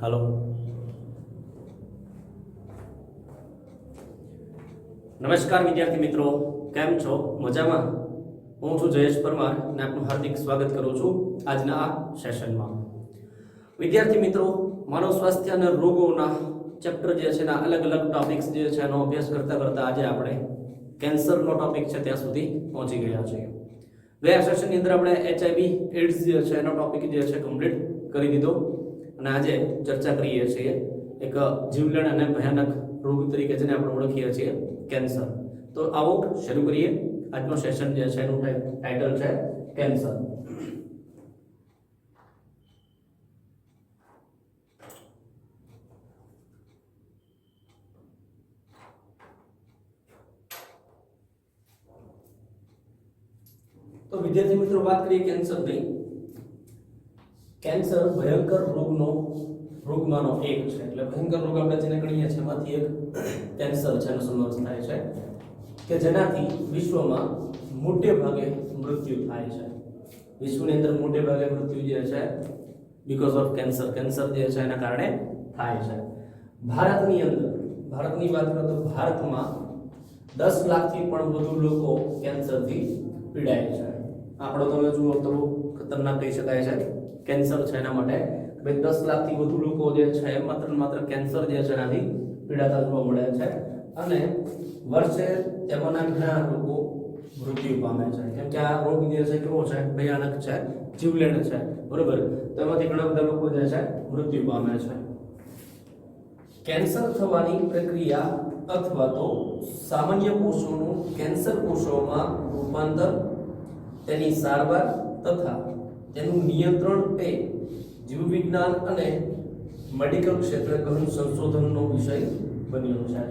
હાલો નમસ્કાર વિદ્યાર્થી મિત્રો, કેમ છો? મજામાં? હું છું જયેશ પરમાર અને આપનું હાર્દિક સ્વાગત કરું છું આજના આ સેશનમાં. વિદ્યાર્થી મિત્રો, માનવ સ્વાસ્થ્ય અને રોગોના ચેપ્ટર જે છે એના અલગ અલગ ટોપિક્સ જે છે એનો અભ્યાસ કરતા કરતા આજે આપણે કેન્સરનો ટોપિક છે ત્યાં સુધી પહોંચી ગયા છીએ. ગયા સેશનની અંદર આપણે HIV એડ્સ જે છે એનો ટોપિક જે છે કમ્પ્લીટ કરી દીધો અને આજે ચર્ચા કરીએ છીએ એક જીવલેણ અને ભયાનક રોગ તરીકે જેને આપણે ઓળખીએ છીએ કેન્સર. તો આવો શરૂ કરીએ. આજનો સેશન જે છે એનું ટાઇટલ છે કેન્સર. તો વિદ્યાર્થી મિત્રો, વાત કરીએ કેન્સરની. કેન્સર ભયંકર રોગમાંનો એક છે. એટલે ભયંકર રોગ આપણે જેને ગણીએ છીએ એમાંથી એક કેન્સર છે એનો સમાવેશ થાય છે કે જેનાથી વિશ્વમાં મોટે ભાગે મૃત્યુ થાય છે. વિશ્વની અંદર મોટે ભાગે મૃત્યુ જે છે બીકોઝ ઓફ કેન્સર જે છે એના કારણે થાય છે. ભારતની વાત કરીએ તો ભારતમાં 10 લાખથી પણ વધુ લોકો કેન્સરથી પીડાય છે. આપણો તમે જુઓ તો ખતરનાક કહી શકાય છે કેન્સર છે એના માટે. 10 લાખથી વધુ લોકો જે છે માત્ર કેન્સર જે છે એનાથી પીડાતા જોવા મળે છે અને વર્ષે તેમાંના ઘણા લોકો મૃત્યુ પામે છે. કેમ કે આ રોગ જે છે કેવો છે? ભયાનક છે, જીવલેણ છે, બરોબર? તો એમાંથી ઘણા બધા લોકો જે છે મૃત્યુ પામે છે. કેન્સર થવાની પ્રક્રિયા અથવા તો સામાન્ય કોષોનું કેન્સર કોષોમાં રૂપાંતર, તેની સારવાર તથા તેનું નિયંત્રણ એ જીવવિજ્ઞાન અને મેડિકલ ક્ષેત્રે ઘણું સંશોધનનો વિષય બન્યો છે.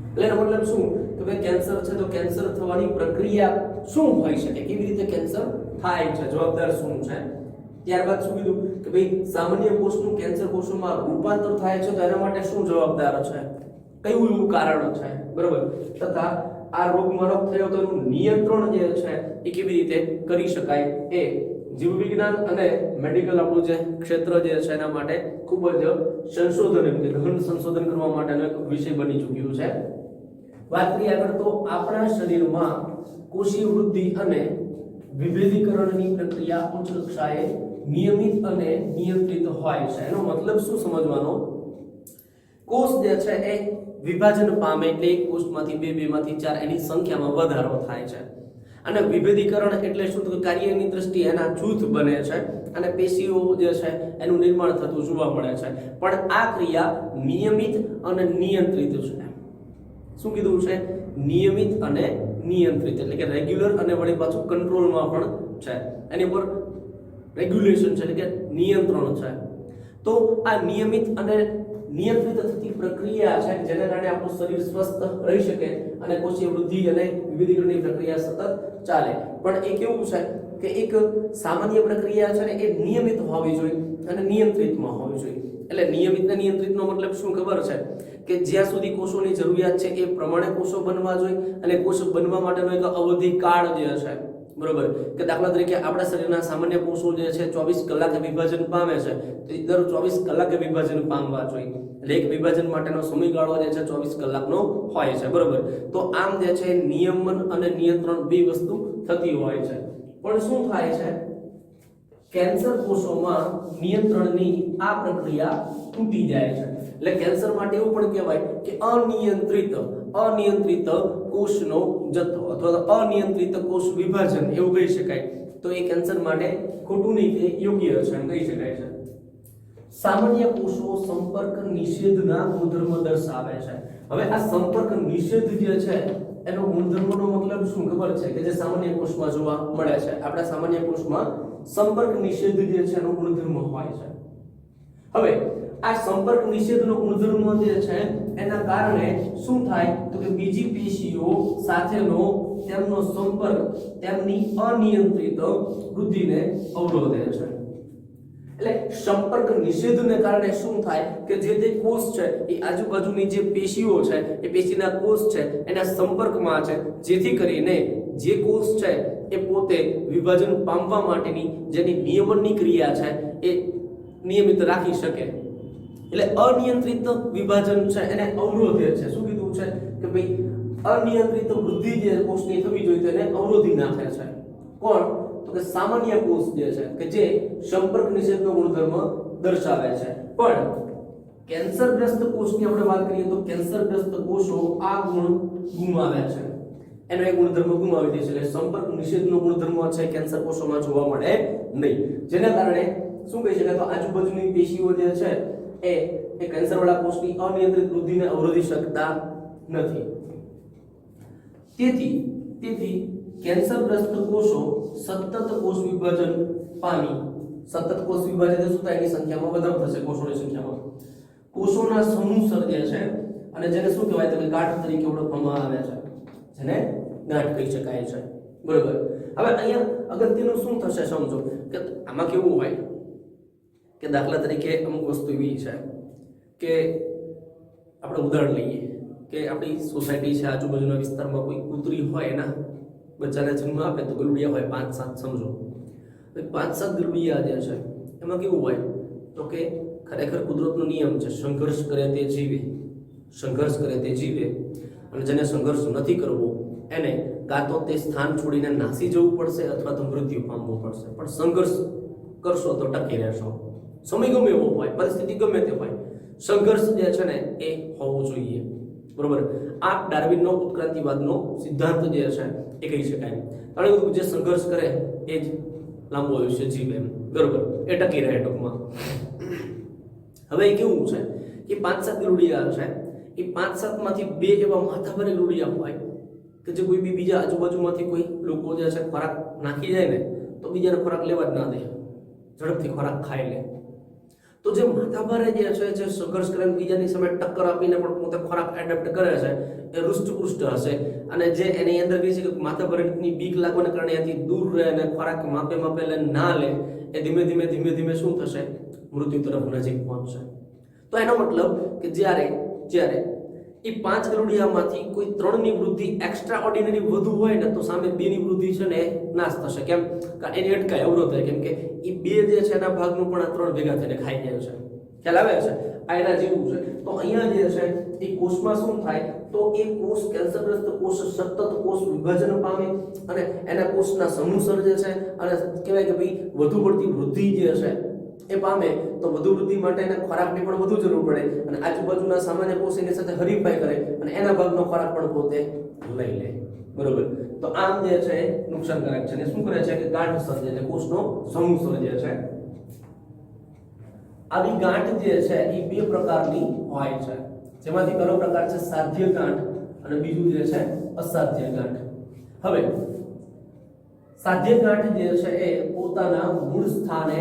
એટલે એનો મતલબ શું કે ભાઈ કેન્સર છે તો કેન્સર થવાની પ્રક્રિયા શું હોઈ શકે, કેવી રીતે કેન્સર થાય છે, જવાબદાર શું છે. ત્યારબાદ શું કીધું કે ભાઈ સામાન્ય કોષનું કેન્સર કોષોમાં રૂપાંતર થાય છે તો એના માટે શું જવાબદાર છે, કયું એવું કારણ છે, બરોબર? તથા આ રોગમાં થયો તો એનું નિયંત્રણ જે છે એ કેવી રીતે કરી શકાય એ જીવવિજ્ઞાન અને મેડિકલ આપણું જે ક્ષેત્ર જે છે એના માટે ખૂબ જ ગહન સંશોધન કરવા માટેનો એક વિષય બની ચૂક્યું છે. વાત કરીએ આગળ તો આપણા શરીરમાં કોષીય વૃદ્ધિ અને વિભેદીકરણની પ્રક્રિયા ઉચ્ચ કક્ષાએ નિયમિત અને નિયંત્રિત હોય છે. એનો મતલબ શું સમજવાનો? કોષ જે છે એ વિભાજન પામે એટલે એક કોષમાંથી 2, 2માંથી 4 એની સંખ્યામાં વધારો થાય છે. અને વિભેદીકરણ એટલે શું? તો કાર્યની દ્રષ્ટિએ એના જૂથ બને છે અને પેશીઓ જે છે એનું નિર્માણ થતું જોવા મળે છે. પણ આ ક્રિયા નિયમિત અને નિયંત્રિત છે. શું કીધું છે? નિયમિત અને નિયંત્રિત એટલે કે રેગ્યુલર અને વળી પાછું કંટ્રોલમાં પણ છે. એની ઉપર રેગ્યુલેશન છે એટલે કે નિયંત્રણ છે. તો આ નિયમિત અને નિયંત્રિત થતી પ્રક્રિયા છે જેના કારણે આપણું શરીર સ્વસ્થ રહી શકે અને કોષીય વૃદ્ધિ અને વિભેદીકરણની પ્રક્રિયા સતત ચાલે. પણ એ કેવું છે કે એક સામાન્ય પ્રક્રિયા છે ને એ નિયમિત હોવી જોઈએ અને નિયંત્રિતમાં હોવી જોઈએ. એટલે નિયમિત અને નિયંત્રિતનો મતલબ શું ખબર છે? કે જ્યાં સુધી કોષોની જરૂરિયાત છે એ પ્રમાણે કોષો બનવા જોઈએ અને કોષ બનવા માટેનો એક અવધિ કાળ જે છે, બરોબર? કે દાખલા તરીકે આપણા શરીરના સામાન્ય કોષો જે છે 24 કલાકે વિભાજન પામે છે તો દર 24 કલાકે વિભાજન પામવા જોઈએ. એટલે એક વિભાજન માટેનો સમયગાળો જે છે 24 કલાકનો હોય છે, બરોબર? તો આમ જે છે નિયમન અને નિયંત્રણ બે વસ્તુ થતી હોય છે. પણ શું થાય છે? કેન્સર કોષોમાં નિયંત્રણની આ પ્રક્રિયા તૂટી જાય છે. એટલે કેન્સર માટે એવું પણ કહેવાય કે અનિયંત્રિત કોષનો જથ્થો અથવા અનિયંત્રિત કોષ વિભાજન એવું કહી શકાય. તો એ કેન્સર માટે ખોટું નહીં કે યોગ્ય છે એમ કહી શકાય છે. સામાન્ય કોષો સંપર્ક નિષેધના ગુણધર્મ દર્શાવે છે. હવે આ સંપર્ક નિષેધ જે છે એનો ગુણધર્મનો મતલબ શું ખબર છે? કે જે સામાન્ય કોષમાં જોવા મળે છે. આપણા સામાન્ય કોષમાં સંપર્ક નિષેધ જે છે એનો ગુણધર્મ હોય છે. હવે આ સંપર્ક નિષેધનો ગુણધર્મ જે છે એના કારણે શું થાય તો કે બીજી પેશીઓ સાથેનો તેમનો સંપર્ક તેમની અનિયંત્રિત વૃદ્ધિને અવરોધે છે. એટલે સંપર્ક નિષેધને કારણે શું થાય કે જે તે કોષ છે એ આજુબાજુની જે પેશીઓ છે એ પેશીના કોષ છે એના સંપર્કમાં છે, જેથી કરીને જે કોષ છે એ પોતે વિભાજન પામવા માટેની જેની નિયમનની ક્રિયા છે એ નિયમિત રાખી શકે. એટલે અનિયંત્રિત વિભાજન છે એને અવરોધે છે. શું કીધું છે કે ભાઈ અનિયંત્રિત વૃદ્ધિ જે કોષની થવી જોઈએ તેને અવરોધી નાખે છે. કોણ? તો કે સામાન્ય કોષ જે છે કે જે સંપર્ક નિષેધનો ગુણધર્મ દર્શાવે છે. પણ કેન્સરગ્રસ્ત કોષની આપણે વાત કરીએ તો કેન્સરગ્રસ્ત કોષો આ ગુણ ગુમાવે છે. એનો એક ગુણધર્મ ગુમાવી દે છે. એટલે સંપર્ક નિષેધનો ગુણધર્મ છે કેન્સર કોષોમાં જોવા મળે નહીં. જેના કારણે શું કહી શકાય તો આજુબાજુની પેશીઓ જે છે એ કેન્સરવાળા કોષની અનિયંત્રિત વૃદ્ધિને અવરોધી શકતા નથી. તેથી કેન્સરગ્રસ્ત કોષો સતત કોષ વિભાજન પામી. સતત કોષ વિભાજન શું થાય? એની સંખ્યામાં વધારો થશે. કોષોની સંખ્યામાં કોષોના સમૂહ સર્જે છે અને જેને શું કહેવાય તો કે ગાંઠ તરીકે ઓળખવામાં આવે છે. જેને ગાંઠ કહી શકાય છે. બરોબર. હવે અહીંયા અગત્યનું શું થશે સમજો કે આમાં કેવું હોય કે દાખલા તરીકે અમુક વસ્તુ એવી છે કે આપણે ઉદાહરણ લઈએ કે આપણી સોસાયટી છે, આજુબાજુના વિસ્તારમાં કોઈ કૂતરી હોય એના બચ્ચાને જન્મ આપે તો ગલુડિયા હોય 5-7 સમજો. 5-7 ગલુડિયા જે છે એમાં કેવું હોય તો કે ખરેખર કુદરતનો નિયમ છે સંઘર્ષ કરે તે જીવે. સંઘર્ષ કરે તે જીવે અને જેને સંઘર્ષ નથી કરવો એને કાં તો તે સ્થાન છોડીને નાસી જવું પડશે અથવા તો મૃત્યુ પામવું પડશે. પણ સંઘર્ષ કરશો તો ટકી રહેશો. સમય ગમે એવો હોય, પરિસ્થિતિ ગમે તે હોય, સંઘર્ષ જે છે ને એ હોવો જોઈએ. બરોબર. આ ડાર્વિનનો ઉત્ક્રાંતિવાદનો સિદ્ધાંત જે છે એ કહી શકાય. કારણ કે જે સંઘર્ષ કરે એ જ લાંબુ આયુષ્ય જીવે. બરોબર. એ ટકી રહે ટૂંકમાં. હવે કેવું છે કે 5-7 ગલુડિયા છે એ 5-7 માંથી 2 એવા માથાભારે ગલુડિયા હોય કે જે કોઈ બીજા આજુબાજુમાંથી કોઈ લોકો જે છે ખોરાક નાખી જાય ને તો બીજાને ખોરાક લેવા જ ના દે, ઝડપથી ખોરાક ખાઈ લે. તો જે માથાભારે જે છે જે સંઘર્ષ કરીને બીજાની સામે ટક્કર આપીને પણ પોતે ખોરાક એડપ્ટ કરે છે એ હૃષ્ટપુષ્ટ હશે. અને જે એની અંદર કહે છે કે માથાભારેની બીક લાગવાના કારણે એથી દૂર રહે અને ખોરાક માપે લે ના લે એ ધીમે ધીમે શું થશે? મૃત્યુ તરફ નજીક પહોંચશે. તો એનો મતલબ કે જ્યારે એ 5 ગલુડિયામાંથી કોઈ 3ની વૃદ્ધિ એક્સ્ટ્રા ઓર્ડિનરી વધુ હોય ને તો સામે 2ની વૃદ્ધિ છે ને નાશ થશે. કેમ? કારણ એની અટકાય, અવરોધ થાય. કેમ કે એ 2 જે છે એના ભાગનું પણ આ 3 ભેગા થઈને ખાઈ જાય છે. ખ્યાલ આવે છે? આ એના જેવું છે. તો અહીંયા જે છે એ કોષમાં શું થાય તો એ કોષ કેન્સરગ્રસ્ત કોષ સતત કોષ વિભાજન પામે અને એના કોષના સમૂહ સર્જે છે અને કહેવાય કે ભાઈ વધુ પડતી વૃદ્ધિ જે છે એ પામે તો વધુ વૃદ્ધિ માટે એને ખોરાકની પણ વધુ જરૂર પડે અને આજુબાજુના સામાન્ય કોષ એની સાથે હરીફાઈ કરે અને એના ભાગનો ખોરાક પણ પોતે લઈ લે. બરોબર. તો આમ જે છે એ નુકસાનકારક છે. અને શું કરે છે કે ગાંઠ સર્જે છે, કોષનો સમૂહ સર્જે છે. આવી ગાંઠ જે છે એ 2 પ્રકારની હોય છે. જેમાંથી પહેલો પ્રકાર છે સાધ્ય ગાંઠ અને બીજું જે છે અસાધ્ય ગાંઠ. હવે સાધ્ય ગાંઠ જે છે એ પોતાના મૂળ સ્થાને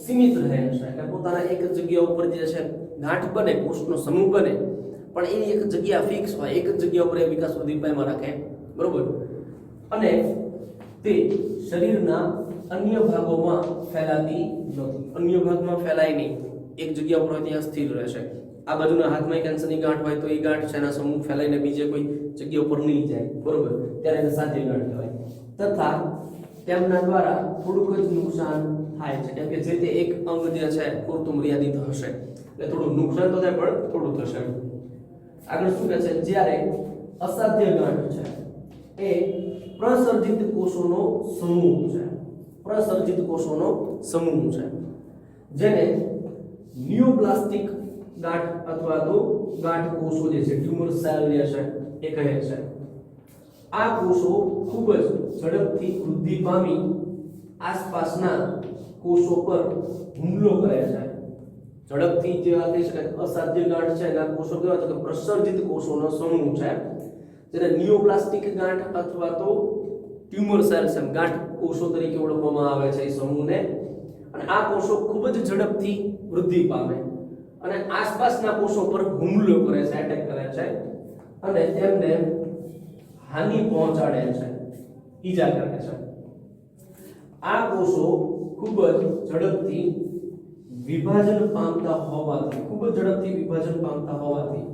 સીમિત રહે છે. એટલે પોતાના એક જગ્યા ઉપર જે છે ગાંઠ બને, કોષનો સમૂહ બને પણ એ એક જગ્યા ફિક્સ હોય, એક જ જગ્યા ઉપર એ વિકાસ વૃદ્ધિ પામવા રાખે. બરોબર. અને તે શરીરના અન્ય ભાગોમાં ફેલાતી નથી. અન્ય ભાગમાં ફેલાય નહીં, એક જગ્યા ઉપર ત્યાં સ્થિર રહેશે. આ બાજુના હાથમાં કેન્સરની ગાંઠ હોય તો એ ગાંઠ છે એના સમૂહ ફેલાઈને બીજે કોઈ જગ્યા ઉપર નહીં જાય. બરોબર. ત્યારે એને સાધ્ય ગાંઠ કહેવાય. તથા તેમના દ્વારા થોડુંક જ નુકસાન થાય છે. કેમ કે જે તે એક અંગ જે છે પૂરતું મર્યાદિત હશે એટલે થોડું નુકસાન તો થાય પણ થોડું થશે. આગળ શું કહે છે? જ્યારે અસાધ્ય ગાંઠ છે એ પ્રસર્જિત કોષોનો સમૂહ છે. પ્રસર્જિત કોષોનો સમૂહ છે જેને ન્યુપ્લાસ્ટિક ગાંઠ અથવા તો ગાંઠ કોષો જે છે ટ્યુમર સેલ જે છે એ કહે છે. આ કોષો ખૂબ જ ઝડપથી વૃદ્ધિ પામી આસપાસના કોષો પર હુમલો કરે છે. ઝડપથી જે કહી શકાય અસાધ્ય ગાંઠ છે એના કોષો કહેવાય તો કે પ્રસર્જિત કોષોનો સમૂહ છે જેને નિયોપ્લાસ્ટિક ગાંઠ અથવા તો ટ્યુમર સેલ છે ગાંઠ કોષો તરીકે ઓળખવામાં આવે છે એ સમૂહને. અને આ કોષો ખૂબ જ ઝડપથી વૃદ્ધિ પામે અને આસપાસના કોષો પર હુમલો કરે છે, એટેક કરે છે અને તેમને હાનિ પહોંચાડે છે, ઈજા કરે છે. આ કોષો ખૂબ જ ઝડપથી વિભાજન પામતા હોવાથી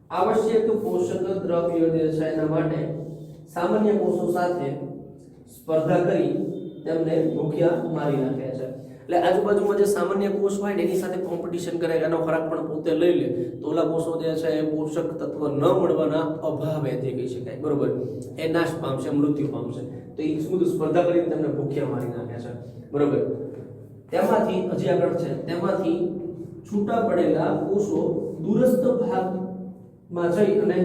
આવશ્યક પોષક દ્રવ્ય જે છે એના માટે સામાન્ય કોષો સાથે સ્પર્ધા કરી તેમને ભૂખ્યા મારી નાખે છે. એટલે આજુબાજુમાં જે સામાન્ય કોષ હોય ને એની સાથે કોમ્પિટિશન કરે, એનો ખોરાક પણ પોતે લઈ લે તો ઓલા કોષો જે છે એ પોષક તત્વ ન મળવાના અભાવે જે કહી શકાય, બરોબર, એ નાશ પામશે, મૃત્યુ પામશે. તો એ શું સ્પર્ધા કરીને તેમને ભૂખ્યા મારી નાખે છે, બરોબર. તેમાંથી હજી આગળ છે, તેમાંથી છૂટા પડેલા કોષો દૂરસ્થ ભાગમાં જઈ અને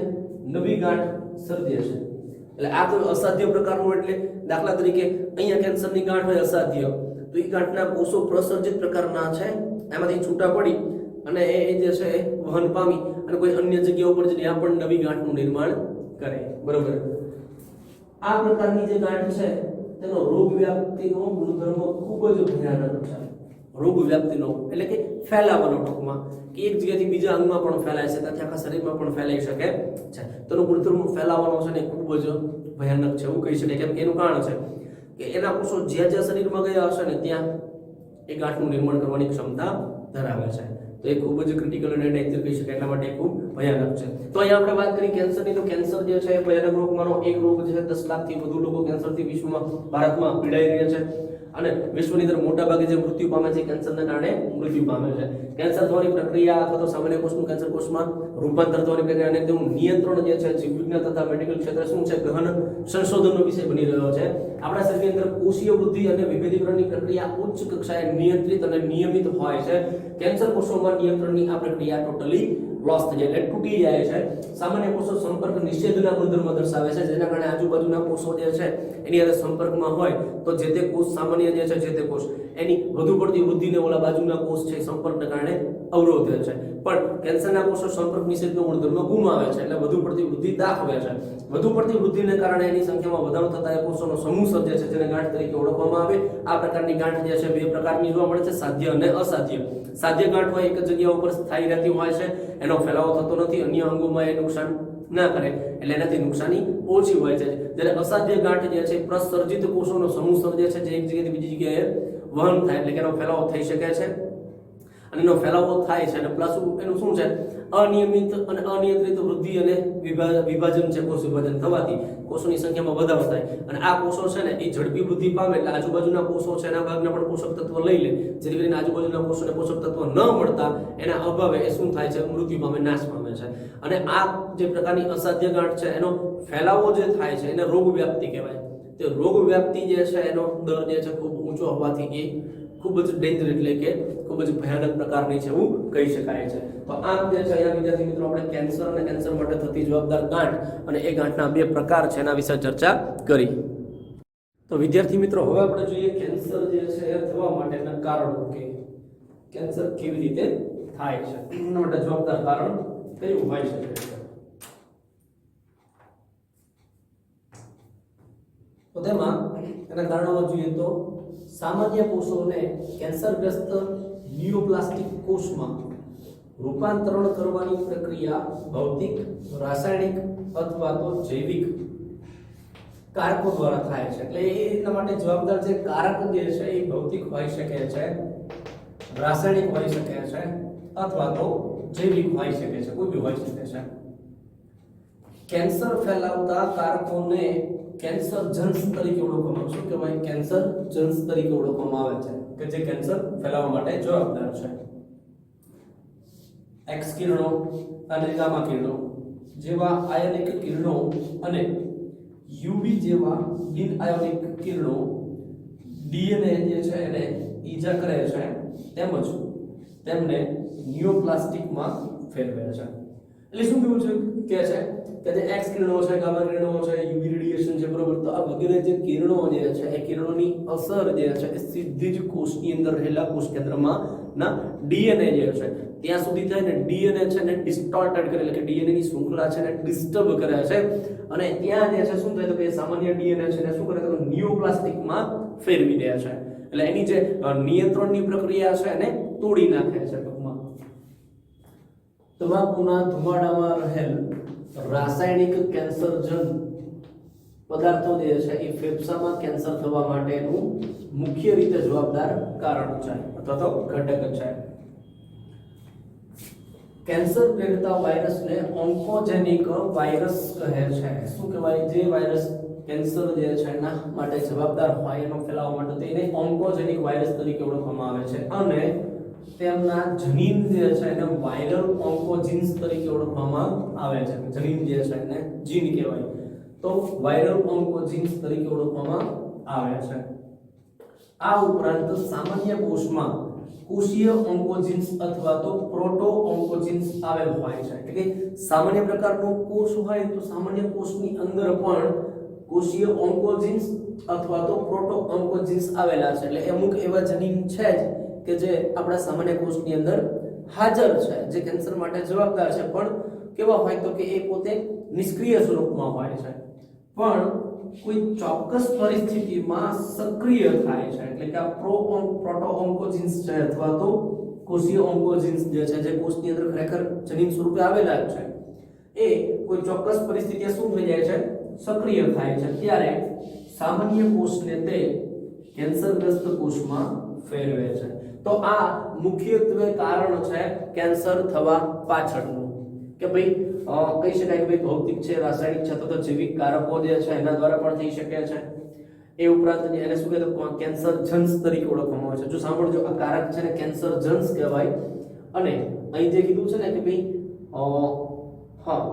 નવી ગાંઠ સર્જે છે. એટલે આ તો અસાધ્ય પ્રકારનું, એટલે દાખલા તરીકે અહીંયા કેન્સરની ગાંઠ હોય અસાધ્ય, તો એ ગાંઠના કોષો પ્રસર્જિત પ્રકારના છે, એમાંથી છૂટા પડી અને એ જે છે વહન પામી અને કોઈ અન્ય જગ્યા ઉપર જઈને ત્યાં પણ નવી ગાંઠનું નિર્માણ કરે, બરોબર. આ પ્રકારની જે ગાંઠ છે તેનો રોગ વ્યાપ્તિનો ગુણધર્મ ખૂબ જ ભયાનક છે. રોગ વ્યાપ્તિનો એટલે કે ફેલાવાનો, ટૂંકમાં કે એક જગ્યાથી બીજા અંગમાં પણ ફેલાય છે, ત્યાંથી આખા શરીરમાં પણ ફેલાઈ શકે છે. તેનો ગુણધર્મ ફેલાવાનો છે ને ખૂબ જ ભયાનક છે એવું કહી શકાય. કેમ કે એનું કારણ છે કે એના કોષો જ્યાં જ્યાં શરીરમાં ગયા હશે ને ત્યાં એ ગાંઠનું નિર્માણ કરવાની ક્ષમતા ધરાવે છે. તો એ ખૂબ જ ક્રિટિકલ અને ડેન્જર કહી શકાય, એટલા માટે ખૂબ ભયાનક છે. તો અહીંયા આપણે વાત કરી કેન્સરની, તો કેન્સર જે છે એ ભયાનક રોગમાંનો એક રોગ છે. 10 લાખથી વધુ લોકો કેન્સરથી વિશ્વમાં, ભારતમાં પીડાઈ રહ્યા છે અને વિશ્વની અંદર મોટા ભાગે જે મૃત્યુ પામે છે કેન્સરના કારણે મૃત્યુ પામે છે. કેન્સર થવાની પ્રક્રિયા અથવા તો સામાન્ય કોષનું કેન્સર કોષમાં રૂપાંતર થવાની પ્રક્રિયા અને તેનું નિયંત્રણ જે છે જીવ વિજ્ઞાન તથા મેડિકલ ક્ષેત્ર શું છે ગહન સંશોધનનો વિષય બની રહ્યો છે. આપણા શરીરની અંદર કોષીય વૃદ્ધિ અને વિભેદીકરણની પ્રક્રિયા ઉચ્ચ કક્ષાએ નિયંત્રિત અને નિયમિત હોય છે. કેન્સર કોષોમાં નિયંત્રણની આ પ્રક્રિયા ટોટલી લોસ થઈ જાય, એટલે તૂટી જાય છે. સામાન્ય કોષો સંપર્ક નિષેધના ગુણધર્મ દર્શાવે છે, જેના કારણે આજુબાજુના કોષો જે છે એની સાથે સંપર્કમાં હોય તો જે તે કોષ સામાન્ય જે છે જે તે કોષ એની વધુ પડતી વૃદ્ધિને ઓલા બાજુના કોષ છે સંપર્કને કારણે અવરોધે છે. પણ કેન્સરના કોષો સંપર્ક નિષેધનો ગુણધર્મ ગુમાવે છે, એટલે વધુ પડતી વૃદ્ધિ દાખવે છે. વધુ પડતી વૃદ્ધિને કારણે એની સંખ્યામાં વધારો થતા એ કોષોનો સમૂહ સર્જે છે, જેને ગાંઠ તરીકે ઓળખવામાં આવે. આ પ્રકારની ગાંઠ જે છે બે પ્રકારની જોવા મળે છે, સાધ્ય અને અસાધ્ય. સાધ્ય ગાંઠ હોય એક જગ્યા ઉપર સ્થાયી રહેતી હોય છે, એનો ફેલાવો થતો નથી, અન્ય અંગોમાં એ નુકસાન ના કરે, એટલે એનાથી નુકસાની ઓછી હોય છે. જ્યારે અસાધ્ય ગાંઠ જે છે પ્રસર્જિત કોષોનો સમૂહ સર્જે છે, જે એક જગ્યાએથી બીજી જગ્યાએ વહન થાય, એટલે કે એનો ફેલાવો થઈ શકે છે. અને એનો ફેલાવો થાય છે અને પ્લસ એનું શું છે અનિયમિત અને અનિયંત્રિત વૃદ્ધિ અને વિભાજન છે, કોષ વિભાજન થવાથી કોષોની સંખ્યામાં વધારો થાય. અને આ કોષો છે ને એ ઝડપી વૃદ્ધિ પામે એટલે આજુબાજુના કોષો છે એના ભાગના પણ પોષક તત્વ લઈ લે, જેથી કરીને આજુબાજુના કોષોને પોષક તત્વ ન મળતા એના અભાવે એ શું થાય છે મૃત્યુ પામે, નાશ પામે છે. અને આ જે પ્રકારની અસાધ્ય ગાંઠ છે એનો ફેલાવો જે થાય છે એને રોગ વ્યાપ્તિ કહેવાય. તે રોગ વ્યાપ્તિ જે છે એનો દર જે છે ખૂબ ઊંચો હોવાથી એ ખૂબ જ ડેન્જર એટલે કે ખૂબ જ ભયાનક પ્રકારની છે એવું કહી શકાય છે. તો આમ જે છે અહીંયા વિદ્યાર્થી મિત્રો આપણે કેન્સર અને કેન્સર માટે થતી જવાબદાર ગાંઠ અને એ ગાંઠના બે પ્રકાર છે એના વિશે ચર્ચા કરી. તો વિદ્યાર્થી મિત્રો હવે આપણે જોઈએ કેન્સર જે છે એ થવા માટેના કારણો, કે કેન્સર કેવી રીતે થાય છે, એના માટે જવાબદાર કારણ કયું હોઈ શકે છે. તો તેમાં એના કારણોમાં જોઈએ તો સામાન્ય કોષોને કેન્સરગ્રસ્ત નિયોપ્લાસ્ટિક કોષમાં રૂપાંતરણ કરવાની પ્રક્રિયા ભૌતિક, રાસાયણિક અથવા તો જૈવિક કારકો દ્વારા થાય છે. એટલે એના માટે જવાબદાર જે કારક જે છે એ ભૌતિક હોઈ શકે છે, રાસાયણિક હોઈ શકે છે અથવા તો જૈવિક હોઈ શકે છે, કોઈ બી હોઈ શકે છે. કેન્સર ફેલાવતા કારકોને કેન્સર જન્સ તરીકે ઓળખવામાં આવે છે. શું કહેવાય? કેન્સર જન્સ તરીકે ઓળખવામાં આવે છે કે જે કેન્સર ફેલાવવા માટે જવાબદાર છે. એક્સ કિરણો અને ગામા કિરણો જેવા આયનિક કિરણો અને યુવી જેવા બિન આયોનિક કિરણો ડીએનએ જે છે એને ઈજા કરે છે, તેમજ તેમને નિયોપ્લાસ્ટિકમાં ફેરવે છે. એટલે શું કેવું છે કે જે એક્સ કિરણો છે, ગામા કિરણો છે, યુવી રેડિયેશન છે, બરોબર, તો આ વગેરે જે કિરણો જે છે એ કિરણોની અસર જે છે એ સીધી જ કોષની અંદર રહેલા કોષ કેન્દ્રમાં ના ડીએનએ જે છે ત્યાં સુધી થાય ને ડીએનએ છે ને ડિસ્ટોર્ટેડ કરે, એટલે કે ડીએનએ ની શૃંખલા છે ને ડિસ્ટર્બ કરે છે અને ત્યાં જે છે શું થાય તો કે સામાન્ય ડીએનએ છે ને શું કરે તો નિયોપ્લાસ્ટિકમાં ફેરવી દે છે. એટલે એની જે નિયંત્રણની પ્રક્રિયા છે એને તોડી નાખે છે. ટૂંકમાં તમાકુના ધુમાડામાં રહેલ રાસાયણિક કેન્સરજન પદાર્થો જે છે એ ફેફસામાં કેન્સર થવા માટેનું મુખ્ય રીતે જવાબદાર કારણ છે અથવા તો ઘટક છે. કેન્સર પ્રેરતા વાયરસને ઓન્કોજેનિક વાયરસ કહે છે. શું કહેવાય? જે વાયરસ કેન્સર જે છે એના માટે જવાબદાર હોય એનો ફેલાવવા માટે તેને ઓન્કોજેનિક વાયરસ તરીકે ઓળખવામાં આવે છે અને તેમના જનીન જે છે એને વાયરલ ઓન્કોજીન્સ તરીકે ઓળખવામાં આવે છે. જનીન જે છે એને જીન કહેવાય, તો વાયરલ ઓન્કોજીન્સ તરીકે ઓળખવામાં આવે છે. આ ઉપરાંત સામાન્ય કોષમાં કોષીય ઓન્કોજીન્સ અથવા તો પ્રોટો ઓન્કોજીન્સ આવેલ હોય છે. એટલે કે સામાન્ય પ્રકારનો કોષ હોય તો સામાન્ય કોષની અંદર પણ કોષીય ઓન્કોજીન્સ અથવા તો પ્રોટો ઓન્કોજીન્સ આવેલા છે. એટલે અમુક એવા જનીન છે જ કે જે આપણા સામાન્ય કોષની અંદર હાજર છે, જે કેન્સર માટે જવાબદાર છે, પણ કેવા હોય તો કે એ પોતે નિષ્ક્રિય સ્વરૂપમાં હોય છે, પણ કોઈ ચોક્કસ પરિસ્થિતિમાં સક્રિય થાય છે. એટલે કે આ પ્રોટો ઓન્કોજીન્સ છે અથવા તો કોષીય ઓન્કોજીન્સ જે છે, જે કોષની અંદર ખરેખર જનીન સ્વરૂપે આવેલા છે, એ કોઈ ચોક્કસ પરિસ્થિતિએ શું થઈ જાય છે, સક્રિય થાય છે. ત્યારે સામાન્ય કોષને તે કેન્સરગ્રસ્ત કોષમાં ફેરવે છે. તો આ મુખ્યત્વે કારણ છે કેન્સર થવા પાછળનું, કે ભાઈ કહી શકાય કે ભાઈ ભૌતિક છે, રાસાયણિક છે, તો જૈવિક કારકો જે છે એના દ્વારા પણ થઈ શકે છે. એ ઉપરાંત એને શું કહેવાય, કેન્સર જન્સ તરીકે ઓળખવામાં આવે છે. જો સાંભળજો, આ કારક છે ને કેન્સર જન્સ કહેવાય. અને અહીં જે કીધું છે ને કે ભાઈ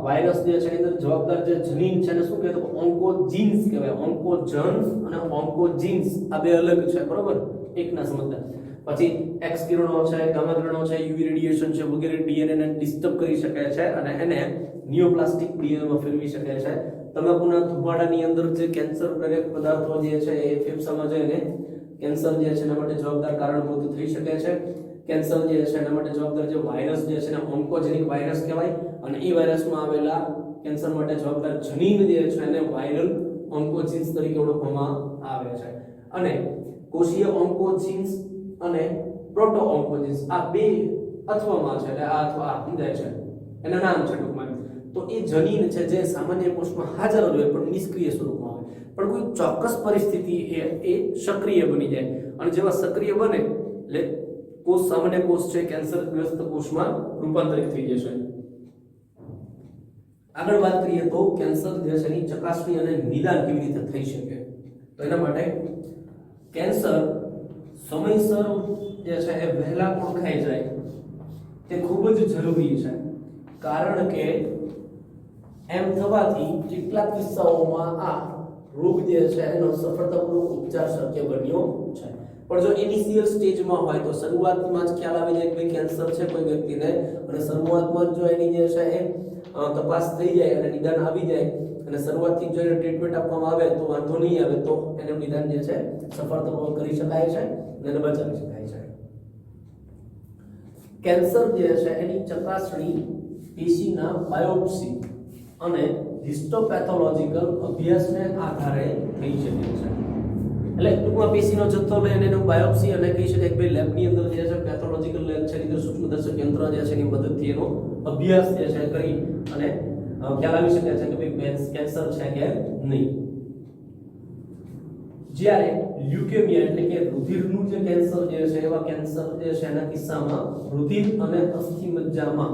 વાયરસ જે છે એની અંદર જવાબદાર જે જનીન છે એને શું કહેવાય, ઓન્કોજીન્સ કહેવાય. ઓન્કોજન્સ અને ઓન્કોજીન્સ આ બે અલગ છે, બરોબર, એકના સમજદાર. પછી એક્સ કિરણો છે, ગામા કિરણો છે, યુવી રેડિયેશન છે વગેરે ડીએનએ ને ડિસ્ટર્બ કરી શકે છે અને એને નિયોપ્લાસ્ટિક ડીએનએ માં ફેરવી શકે છે. તમાકુના ધુમાડાની અંદર જે કેન્સર પ્રેરક પદાર્થો જે છે એ ફેફસામાં જઈને કેન્સર જે છે એના માટે જવાબદાર કારણભૂત થઈ શકે છે. કેન્સર જે છે એના માટે જવાબદાર જે વાયરસ જે છે એને ઓન્કોજેનિક વાયરસ કહેવાય અને એ વાયરસમાં આવેલા કેન્સર માટે જવાબદાર જનીન જે છે એને વાયરલ ઓન્કોજીન્સ તરીકે ઓળખવામાં આવે છે. અને કોષીય ઓન્કોજીન્સ અને પ્રોટો ઓન્કોજીન્સ આ બે અથવામાં છે, એટલે આ અથવા આ સમજાય છે, એના નામ છે ટૂંકમાં. તો એ જનીન છે જે સામાન્ય કોષમાં હાજર હોય પણ નિષ્ક્રિય સ્વરૂપમાં હોય, પણ કોઈ ચોક્કસ પરિસ્થિતિ એ સક્રિય બની જાય અને જેવા સક્રિય બને એટલે કોષ, સામાન્ય કોષ છે કેન્સરગ્રસ્ત કોષમાં રૂપાંતરિત થઈ જશે. આગળ વાત કરીએ તો કેન્સર જે છે એની ચકાસણી અને નિદાન કેવી રીતે થઈ શકે, તો એના માટે કેન્સર સમયસર જે છે એ વહેલા ઓળખાઈ જાય તે ખૂબ જ જરૂરી છે. કારણ કે એમ થવાથી કેટલાક કિસ્સાઓમાં આ રોગ જે છે એનો સફળતાપૂર્વક ઉપચાર શક્ય બન્યો છે. પણ જો ઇનિશિયલ સ્ટેજમાં હોય તો શરૂઆતમાં જ ખ્યાલ આવી જાય કે કેન્સર છે કોઈ વ્યક્તિને, અને શરૂઆતમાં જ જો એની જે છે એ તપાસ થઈ જાય અને નિદાન આવી જાય અને શરૂઆતથી જો એને ટ્રીટમેન્ટ આપવામાં આવે તો વાંધો નહીં આવે, તો એનું નિદાન જે છે સફળતાપૂર્વક કરી શકાય છે અને એને બચાવી શકાય છે. કેન્સર જે છે એની ચકાસણી પેશીના બાયોપ્સી અને હિસ્ટોપેથોલોજીકલ અભ્યાસને આધારે થઈ શકે છે. એટલે ટૂંકમાં પેશીનો જથ્થો લઈને એનું બાયોપ્સી અને કહી શકાય કે ભાઈ લેબની અંદર જે છે પેથોલોજીકલ લેબ છે, એની અંદર સૂક્ષ્મદર્શક યંત્ર જે છે એની મદદથી એનો અભ્યાસ જે છે કરી અને ખ્યાલ આવી શકે છે કે ભાઈ કેન્સર છે કે નહીં. જ્યારે લ્યુકેમિયા એટલે કે રુધિરનું જે કેન્સર જે છે, એવા કેન્સર જે છે એના કિસ્સામાં રુધિર અને અસ્થિમજ્જામાં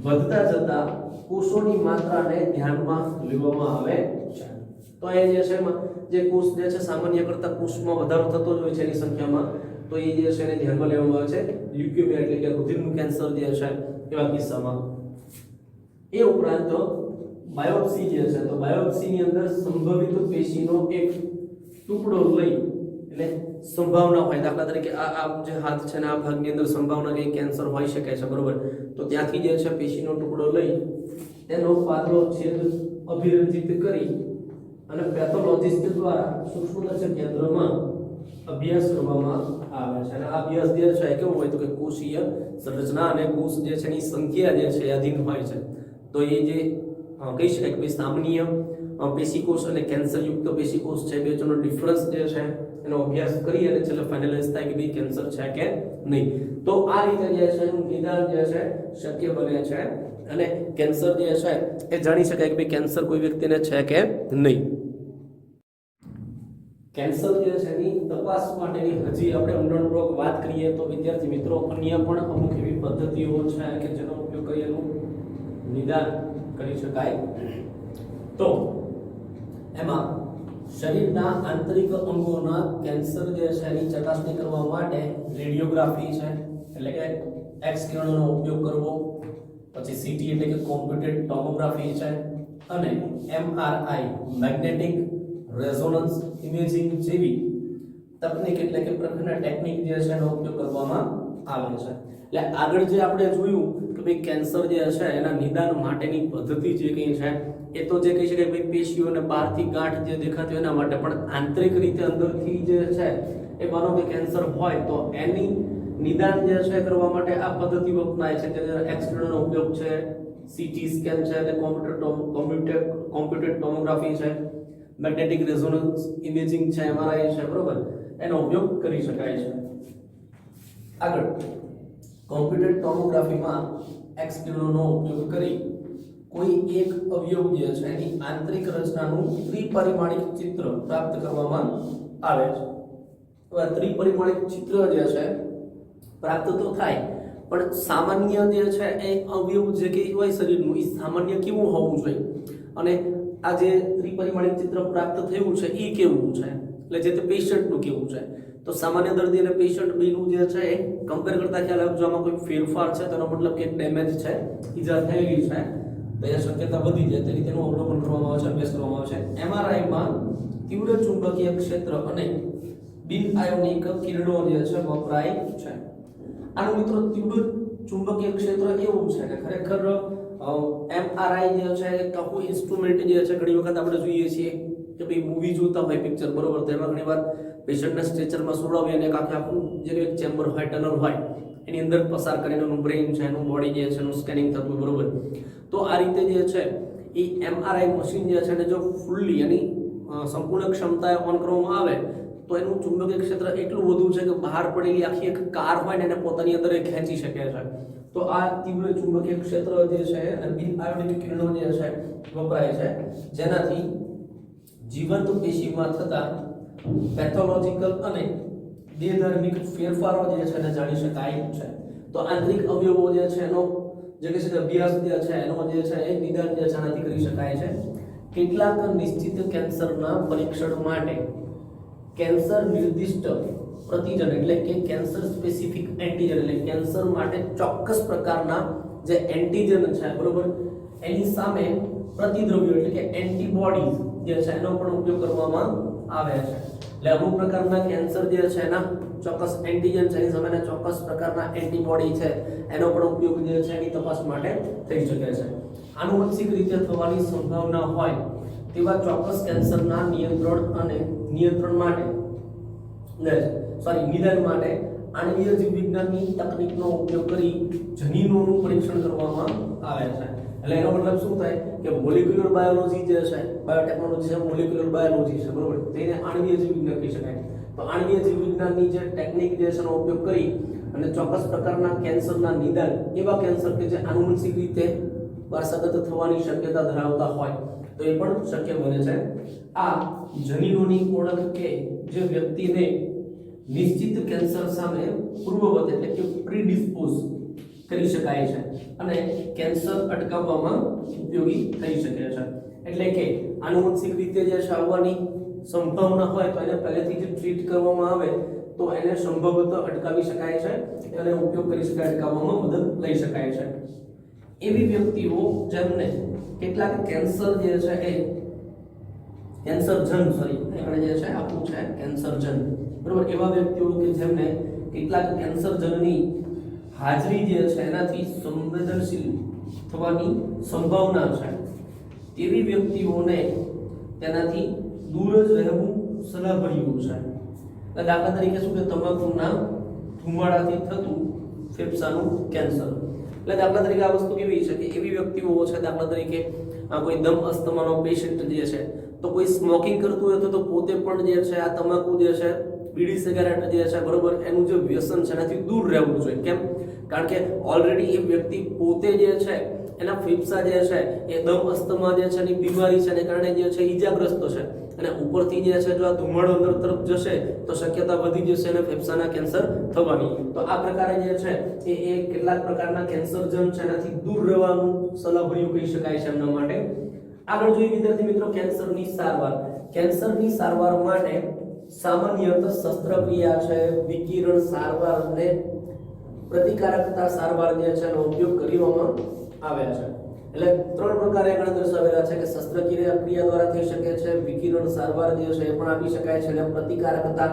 વધતા જતા કોષોની માત્રાને ધ્યાનમાં લેવામાં આવે છે. તો એ જે છે જે કોષ જે છે સામાન્ય કરતા કોષમાં વધારો થતો જ હોય છે એની સંખ્યામાં, તો એ જે છે એને ધ્યાનમાં લેવામાં આવે છે લ્યુકેમિયા એટલે કે રુધિરનું કેન્સર જે છે એવા કિસ્સામાં. એ ઉપરાંત બાયોપ્સી જે છે, તો બાયોપ્સીની અંદર સંભવિત પેશીનો એક ટુકડો લઈ, એટલે સંભાવના હોય, દાખલા તરીકે આ જે હાથ છે ને આ ભાગની અંદર સંભાવના કે કેન્સર હોઈ શકે છે, બરોબર, તો ત્યાંથી જે છે પેશીનો ટુકડો લઈ તેનો પાતળો છેદ અભિરંજિત કરી અને પેથોલોજિસ્ટ દ્વારા સૂક્ષ્મદર્શક યંત્રમાં અભ્યાસ કરવામાં આવે છે. અને આ અભ્યાસ જે છે કેવો હોય તો કે કોષીય સંરચના અને કોષ જે છે એની સંખ્યા જે છે અધીન હોય છે. તો એ જે કહી શકાય કે સામાન્ય પેશીકોષ અને કેન્સરયુક્ત પેશીકોષ છે, બે વચ્ચેનો ડિફરન્સ જે છે એનો અભ્યાસ કરી અને છેલ્લે ફાઇનલાઇઝ થાય કે ભાઈ કેન્સર છે કે નહીં. તો આ રીતે જે છે એનું નિદાન જે છે શક્ય બને છે અને કેન્સર જે છે એ જાણી શકાય કે ભાઈ કેન્સર કોઈ વ્યક્તિને છે કે નહીં. કેન્સર જે છે એની તપાસ માટેની હજી આપણે ઊંડાણપૂર્વક વાત કરીએ તો વિદ્યાર્થી મિત્રો અન્ય પણ અમુક એવી પદ્ધતિઓ છે કે જેનો ઉપયોગ કરી એનું નિદાન કરી શકાય. તો એમાં શરીરના આંતરિક અંગોના કેન્સર જે છે એની ચકાસણી કરવા માટે રેડિયોગ્રાફી છે એટલે કે એક્સ કિરણોનો ઉપયોગ કરવો, પછી સીટી એટલે કે કોમ્પ્યુટેડ ટોમોગ્રાફી છે, અને એમઆરઆઈ મેગ્નેટિક રેઝોનન્સ ઇમેજિંગ જેવી તકનીક એટલે કે પ્રકારના ટેકનિક જે છે એનો ઉપયોગ કરવામાં આવે છે. એટલે આગળ જે આપણે જોયું કે ભાઈ કેન્સર જે છે એના નિદાન માટેની પદ્ધતિ જે કઈ છે એ તો જે કહી શકાય ભાઈ પેશીઓને બહારથી ગાંઠ જે દેખાતી એના માટે, પણ આંતરિક રીતે અંદરથી જે છે એ માનો કે કેન્સર હોય તો એની નિદાન જે છે કરવા માટે આ પદ્ધતિઓ અપનાય છે. જે એક્સ કિરણનો ઉપયોગ છે, સીટી સ્કેન છે, એટલે કોમ્પ્યુટેડ ટોમોગ્રાફી છે, મેગ્નેટિક રેઝોનન્સ ઇમેજિંગ છે, એમઆરઆઈ છે, બરોબર, એનો ઉપયોગ કરી શકાય છે. આગળ કોમ્પ્યુટેડ ટોમોગ્રાફીમાં એક્સ કિરણોનો ઉપયોગ કરી કોઈ એક અવયવ જે છે એની આંતરિક રચનાનું ત્રિપરિમાણિક ચિત્ર પ્રાપ્ત કરવામાં આવે છે. હવે ત્રિપરિમાણિક ચિત્ર જે છે પ્રાપ્ત તો થાય, પણ સામાન્ય જે છે એ અવયવ જે કે હોય શરીરનું એ સામાન્ય કેવું હોવું જોઈએ અને આ જે ત્રિપરિમાણિક ચિત્ર પ્રાપ્ત થયું છે એ કેવું છે, એટલે જે તે પેશન્ટનું કેવું છે. તો સામાન્ય દર્દી અને પેશન્ટ બેનું જે છે એ કમ્પેર કરતા ખ્યાલ આવે જો આમાં કોઈ ફેરફાર છે તેનો મતલબ કે ડેમેજ છે, ઈજા થયેલી છે, તો એ શક્યતા વધી જાય તે રીતેનું અવલોકન કરવામાં આવે છે, અભ્યાસ કરવામાં આવે છે. એમઆરઆઈમાં તીવ્ર ચુંબકીય ક્ષેત્ર અને બિન આયોનિક કિરણો જે છે વપરાય છે. આનું મિત્રો તીવ્ર ચુંબકીય ક્ષેત્ર એવું છે કે ખરેખર એમઆરઆઈ જે છે એક આખું ઇન્સ્ટ્રુમેન્ટ જે છે ઘણી વખત આપણે જોઈએ છીએ કે ભાઈ મૂવી જોતા હોય પિક્ચર, બરોબર, તો એમાં ઘણી વાર પેશન્ટના સ્ટ્રેચરમાં સુવડાવી અને આખું જે એક ચેમ્બર હોય, ટનલ હોય, એની અંદર પસાર કરીને એનું બ્રેઇન છે, એનું બોડી જે છે એનું સ્કેનિંગ થતું, બરોબર. તો આ રીતે જે છે એ એમઆરઆઈ મશીન જે છે એને જો ફૂલ્લી એની સંપૂર્ણ ક્ષમતાએ ઓન કરવામાં આવે તો એનું ચુંબકીય ક્ષેત્ર એટલું વધુ છે કે બહાર પડેલી આખી એક કાર હોય ને એને પોતાની અંદર ખેંચી શકે છે. તો આ તીવ્ર ચુંબકીય ક્ષેત્ર જે છે અને બિન આયોનિક કિરણો જે છે વપરાય છે, જેનાથી જીવંત પેશીમાં થતા પેથોલોજીકલ અને દેહધાર્મિક ફેરફારો જે છે એને જાણી શકાય છે. તો આંતરિક અવયવો જે છે એનો જે કે છે અભ્યાસ જે છે એનો જે છે એ નિદાન જે છે આનાથી કરી શકાય છે. કેટલાક નિશ્ચિત કેન્સરના પરીક્ષણ માટે કેન્સર નિર્દિષ્ટ પ્રતિજન એટલે કે કેન્સર સ્પેસિફિક એન્ટીજન એટલે કેન્સર માટે ચોક્કસ પ્રકારના જે એન્ટીજન છે, બરોબર, એની સામે પ્રતિદ્રવ્યો એટલે કે એન્ટીબોડીઝ જે છે એનો પણ ઉપયોગ કરવામાં આવે છે. એટલે અમુક પ્રકારના કેન્સર જે છે એના ચોક્કસ એન્ટીજન છે, એની સામે ચોક્કસ પ્રકારના એન્ટીબોડી છે એનો પણ ઉપયોગ જે છે એની તપાસ માટે થઈ શકે છે. આનુવંશિક રીતે થવાની સંભાવના હોય તેવા ચોક્કસ કેન્સરના નિયંત્રણ માટે નિદાન માટે આણ્વીય જીવવિજ્ઞાનની તકનીકનો ઉપયોગ કરી જનીનોનું પરીક્ષણ કરવામાં આવે છે. એટલે એનો મતલબ શું થાય કે મોલેક્યુલર બાયોલોજી જે છે, બાયોટેકનોલોજી છે, મોલેક્યુલર બાયોલોજી છે, બરોબર, તેને આણ્વીય જીવવિજ્ઞાન કહી શકાય. તો આણ્વીય જીવવિજ્ઞાનની જે ટેકનિક જે છે એનો ઉપયોગ કરી અને ચોક્કસ પ્રકારના કેન્સરના નિદાન, એવા કેન્સર કે જે આનુવંશિક રીતે વારસાગત થવાની શક્યતા ધરાવતા હોય તો એ પણ શક્ય બને છે. આ જનીનોની ઓળખ કે જે વ્યક્તિને નિશ્ચિત કેન્સર સામે પૂર્વવત એટલે કે પ્રીડિસ્પોઝ કરી શકાય છે અને કેન્સર અટકાવવામાં ઉપયોગી થઈ શકે છે. એટલે કે આનુવંશિક રીતે જે આવવાની સંભાવના હોય તો એને પહેલેથી જ ટ્રીટ કરવામાં આવે તો એને સંભવતઃ અટકાવી શકાય છે અને ઉપયોગ કરી શકાય, અટકાવવામાં મદદ લઈ શકાય છે. એવી વ્યક્તિઓ જેમને કેટલાક કેન્સર જે છે એ કેન્સરજન જે છે આખું છે કેન્સરજન, બરોબર, એવા વ્યક્તિઓ કે જેમને કેટલાક કેન્સરજનની હાજરી જે છે એનાથી સંવેદનશીલ થવાની સંભાવના છે, એવી વ્યક્તિઓને તેનાથી દૂર જ રહેવું સલાહભર્યું છે. દાખલા તરીકે શું કે તમાકુના ધુમાડાથી થતું ફેફસાનું કેન્સર. એટલે દાખલા તરીકે આ વસ્તુ કેવી છે કે એવી વ્યક્તિઓ છે, દાખલા તરીકે કોઈ દમ અસ્થમાનો પેશન્ટ જે છે તો કોઈ સ્મોકિંગ કરતું હોય તો પોતે પણ જે છે આ તમાકુ જે છે, બીડી સિગારેટ જે છે, બરોબર, એનું જે વ્યસન છે એનાથી દૂર રહેવું જોઈએ. કેમ? કારણ કે ઓલરેડી એ વ્યક્તિ પોતે જે છે એના ફેફસા જે છે એ દમ અસ્થમા જે છે એની બીમારી છે એને કારણે જે છે ઈજાગ્રસ્ત છે અને ઉપરથી જે છે જો આ ધુમાડો અંદર તરફ જશે તો શક્યતા વધી જશે અને ફેફસાના કેન્સર થવાની. તો આ પ્રકારે જે છે એ કેટલાક પ્રકારના કેન્સરજન છે એનાથી દૂર રહેવાનું સલાહભર્યું કહી શકાય છે એમના માટે. આગળ જોઈએ વિદ્યાર્થી મિત્રો કેન્સરની સારવાર. કેન્સરની સારવાર માટે સામાન્યતઃ શસ્ત્રક્રિયા છે, વિકિરણ સારવાર અને પ્રતિકારકતા સારવાર જે છે એનો ઉપયોગ કરવામાં આવે છે. એટલે ત્રણ પ્રકારે આગળ દર્શાવેલા છે કે શસ્ત્રક્રિયા દ્વારા થઈ શકે છે, વિકિરણ સારવાર જે છે એ પણ આપી શકાય છે અને પ્રતિકારકતા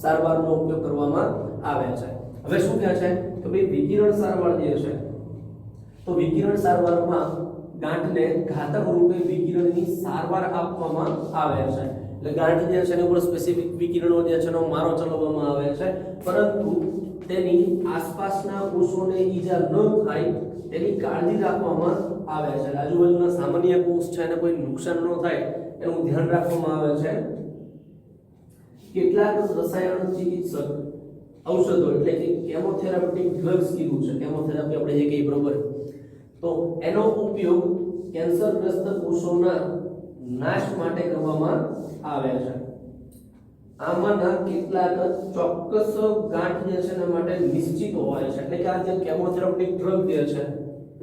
સારવારનો ઉપયોગ કરવામાં આવે છે. હવે શું કહે છે કે ભાઈ વિકિરણ સારવાર જે છે તો વિકિરણ સારવારમાં ગાંઠને ઘાતક રૂપે વિકિરણની સારવાર આપવામાં આવે છે. એટલે ગાંઠ જે છે એના ઉપર સ્પેસિફિક વિકિરણો જે છે એનો મારો ચલાવવામાં આવે છે, પરંતુ તેની આસપાસના કોષોને ઈજા ન થાય તેની કાળજી રાખવામાં આવે છે. આજુબાજુના સામાન્ય કોષ છે એને કોઈ નુકસાન ન થાય એનું ધ્યાન રાખવામાં આવે છે. કેટલાક રસાયણ ચિકિત્સક ઔષધો એટલે કે કેમોથેરાપ્યુટિક ડ્રગ્સ કીધું છે, કેમોથેરાપી આપણે જે કહીએ બરોબર, તો એનો ઉપયોગ કેન્સરગ્રસ્ત કોષોના નાશ માટે કરવામાં આવે છે. આમાંના કેટલાક ચોક્કસ ગાંઠ જે છે એના માટે નિશ્ચિત હોય છે. એટલે કે આ જે કેમોથેરાપ્યુટિક ડ્રગ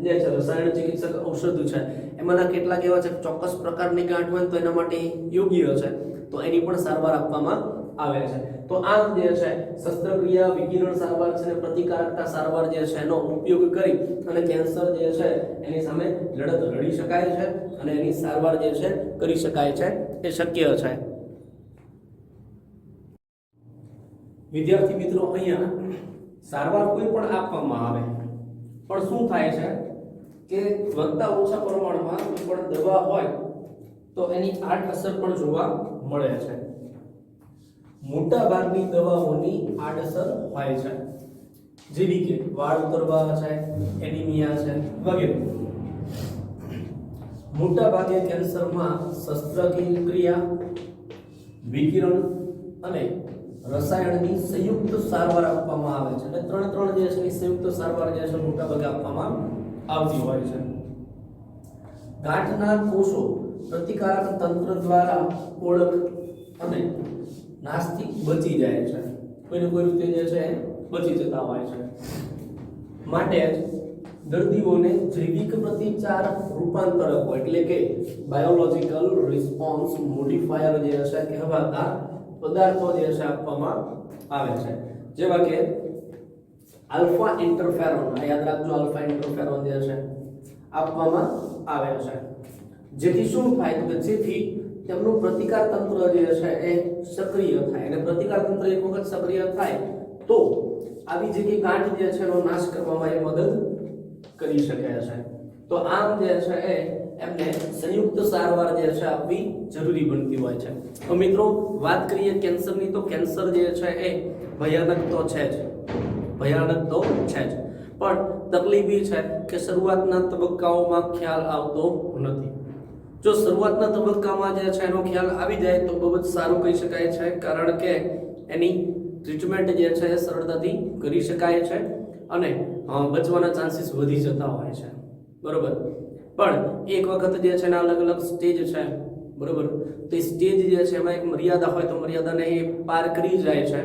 જે છે રસાયણ ચિકિત્સક ઔષધ છે એમાંના કેટલાક એવા છે ચોક્કસ પ્રકારની ગાંઠ હોય તો એના માટે યોગ્ય છે, તો એની પણ સારવાર આપવામાં આવે છે. તો આમ જે છે શસ્ત્રક્રિયા, વિકિરણ સારવાર છે અને પ્રતિકારકતા સારવાર જે છે એનો ઉપયોગ કરી અને કેન્સર જે છે એની સામે લડત લડી શકાય છે અને એની સારવાર જે છે કરી શકાય છે, એ શક્ય છે. વિદ્યાર્થી મિત્રો, અહીંયા સારવાર કોઈ પણ આપવામાં આવે પણ શું થાય છે કે વધતા ઓછા પ્રમાણમાં કોઈ પણ દવા હોય તો એની આડઅસર પણ જોવા મળે છે. મોટા ભાગની દવાઓની આડઅસર હોય છે, જેવી કે વાળ ઉતરવા છે, એનિમિયા છે વગેરે. મોટા ભાગે કેન્સરમાં શસ્ત્રક્રિયા, વિકિરણ અને રસાયણની સંયુક્ત સારવાર આપવામાં આવે છે. અને ત્રણ જે છે સંયુક્ત સારવાર જે છે મોટા ભાગે આપવામાં આવતી હોય છે. ગાંઠના કોષો પ્રતિકારક તંત્ર દ્વારા ઓળખ અને નાશથી બચી જાય છે, કોઈને કોઈ રીતે જે છે બચી જતા હોય છે. માટે જ દર્દીઓને જૈવિક પ્રતિચાર રૂપાંતરકો એટલે કે બાયોલોજિકલ રિસ્પોન્સ મોડિફાયર જે છે કહેવાતા પદાર્થો જે છે આપવામાં આવે છે, જેવા કે આલ્ફા ઇન્ટરફેરોન. યાદ રાખજો, આલ્ફા ઇન્ટરફેરોન જે છે આપવામાં આવે છે. જેથી શું થાય તો જેથી તેમનું પ્રતિકાર તંત્ર જે છે એ સક્રિય થાય, અને પ્રતિકાર તંત્ર એક વખત સક્રિય થાય તો આવી જે ગાંઠ જે છે એનો નાશ કરવામાં એ મદદ કરી શકે છે. તો આમ જે છે એ એમને સંયુક્ત સારવાર જે છે આપવી જરૂરી બનતી હોય છે. તો મિત્રો, વાત કરીએ કેન્સરની, તો કેન્સર જે છે એ ભયાનક તો છે જ, પણ તકલીફ એ છે કે શરૂઆતના તબક્કાઓમાં ખ્યાલ આવતો નથી. જો શરૂઆતના તબક્કામાં જે છે એનો ખ્યાલ આવી જાય તો બહુ જ સારું કહી શકાય છે, કારણ કે એની ટ્રીટમેન્ટ જે છે એ સરળતાથી કરી શકાય છે અને બચવાના ચાન્સીસ વધી જતા હોય છે, બરોબર. પણ એક વખત જે છે એના અલગ અલગ સ્ટેજ છે, બરોબર, તો એ સ્ટેજ જે છે એમાં એક મર્યાદા હોય તો મર્યાદાને એ પાર કરી જાય છે,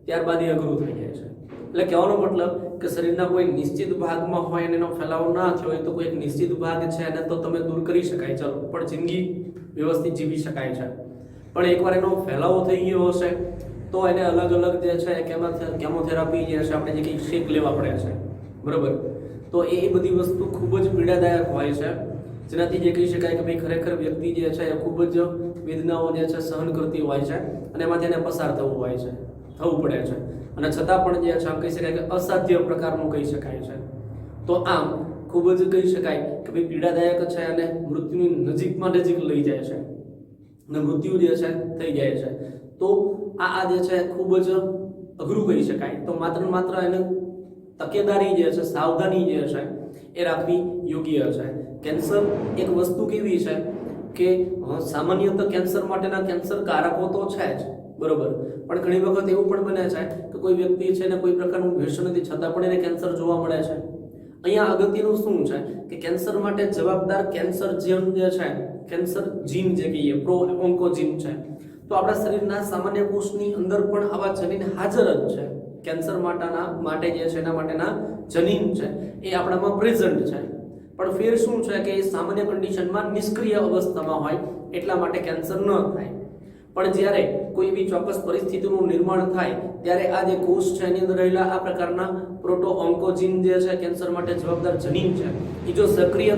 ત્યારબાદ એ અઘરું થઈ જાય છે. એટલે કહેવાનો મતલબ કે શરીરના કોઈ નિશ્ચિત ભાગમાં હોય અને એનો ફેલાવો ના થયો હોય તો કોઈ એક નિશ્ચિત ભાગ છે એને તો તમે દૂર કરી શકાય, ચાલો, પણ જિંદગી વ્યવસ્થિત જીવી શકાય છે. પણ એકવાર એનો ફેલાવો થઈ ગયો હશે તો એને અલગ અલગ જે છે કેમોથેરાપી જે છે આપણે જે કંઈ શેક લેવા પડે છે, બરોબર. તો એ બધી વસ્તુ ખૂબ જ પીડાદાયક હોય છે, જેનાથી જે કહી શકાય કે ભાઈ ખરેખર વ્યક્તિ જે છે એ ખૂબ જ વેદનાઓ જે છે સહન કરતી હોય છે અને એમાંથી એને પસાર થવું પડે છે, અને છતાં પણ જે છે આમ કહી શકાય કે અસાધ્ય પ્રકારનું કહી શકાય છે. તો આમ ખૂબ જ કહી શકાય કે ભાઈ પીડાદાયક છે અને મૃત્યુની નજીકમાં નજીક લઈ જાય છે અને મૃત્યુ જે છે થઈ જાય છે. તો આ જે છે ખૂબ જ અઘરું કહી શકાય. તો માત્ર એને તકેદારી જે છે, સાવધાની જે છે એ રાખવી યોગ્ય છે. કેન્સર એક વસ્તુ કેવી છે કે સામાન્યતઃ કેન્સર માટેના કેન્સર કારકો તો છે જ, બરોબર, પણ ઘણી વખત એવું પણ બને છે કે કોઈ વ્યક્તિ છે ને કોઈ પ્રકારનું વ્યસન નથી છતાં પણ એને કેન્સર જોવા મળે છે. અહીંયા અગત્યનું શું છે કે કેન્સર માટે જવાબદાર કેન્સર જીન જે છે, કેન્સર જીન જે કહીએ પ્રો ઓન્કોજીન છે, તો આપણા શરીરના સામાન્ય કોષની અંદર પણ આવા જનીન હાજર જ છે. કેન્સર માટે જે છે એના માટેના જનીન છે એ આપણામાં પ્રેઝન્ટ છે, પણ ફેર શું છે કે એ સામાન્ય કન્ડિશનમાં નિષ્ક્રિય અવસ્થામાં હોય એટલા માટે કેન્સર ન થાય. પણ જ્યારે કોઈ એવી ચોક્કસ પરિસ્થિતિનું નિર્માણ થાય ત્યારે આ જે કોષ છે એની અંદર રહેલા આ પ્રકારના પ્રોટો ઓન્કોજીન જે છે કેન્સર માટે જવાબદાર જનીન છે એ જો સક્રિય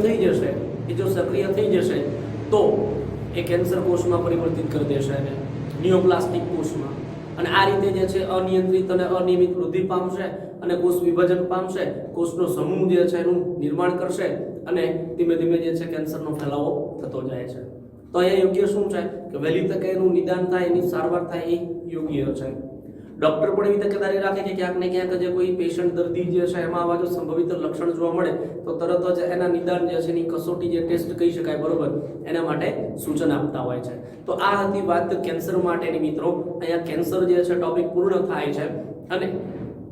થઈ જશે તો એ કેન્સર કોષમાં પરિવર્તિત કરી દેશે એને નિયોપ્લાસ્ટિક કોષમાં, અને આ રીતે જે છે અનિયંત્રિત અને અનિયમિત વૃદ્ધિ પામશે અને કોષ વિભાજન પામશે, કોષનો સમૂહ જે છે એનું નિર્માણ કરશે અને ધીમે ધીમે જે છે કેન્સરનો ફેલાવો થતો જાય છે. તો અહીંયા યોગ્ય શું છે કે વહેલી તકે એનું નિદાન થાય, એની સારવાર થાય એ યોગ્ય છે. ડોક્ટર પણ એવી તકેદારી રાખે કે ક્યાંક ને ક્યાંક જે કોઈ પેશન્ટ દર્દી જે છે એમાં આવા જો સંભવિત લક્ષણ જોવા મળે તો તરત જ એના નિદાન જે છે એની કસોટી જે ટેસ્ટ કહી શકાય બરોબર એના માટે સૂચન આપતા હોય છે. તો આ હતી વાત કેન્સર માટેની મિત્રો. અહીંયા કેન્સર જે છે ટોપિક પૂર્ણ થાય છે અને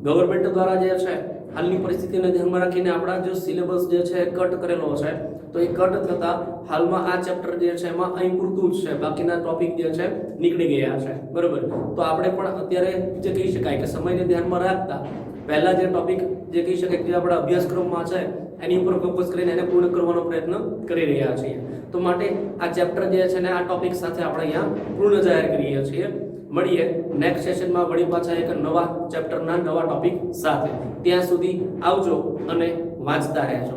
ગવર્મેન્ટ દ્વારા જે છે હાલની પરિસ્થિતિને ધ્યાનમાં રાખીને આપણા જે સિલેબસ જે છે કટ કરેલો છે, તો એ કટ થતા હાલમાં આ ચેપ્ટર જે છે એમાં અહીં પૂરતું જ છે, બાકીના ટોપિક જે છે નીકળી ગયા છે બરોબર. તો આપણે પણ અત્યારે જે કહી શકાય કે સમયને ધ્યાનમાં રાખતા પહેલા જે ટોપિક જે કહી શકાય કે આપણા અભ્યાસક્રમમાં છે એની ઉપર ફોકસ કરીને એને પૂર્ણ કરવાનો પ્રયત્ન કરી રહ્યા છીએ. તો માટે આ ચેપ્ટર જે છે ને આ ટોપિક સાથે આપણે અહીંયા પૂર્ણ જાહેર કરીએ છીએ. મળીએ નેક્સ્ટ સેશનમાં વળી પાછા એક નવા ચેપ્ટરના નવા ટોપિક સાથે. ત્યાં સુધી આવજો અને વાંચતા રહેજો.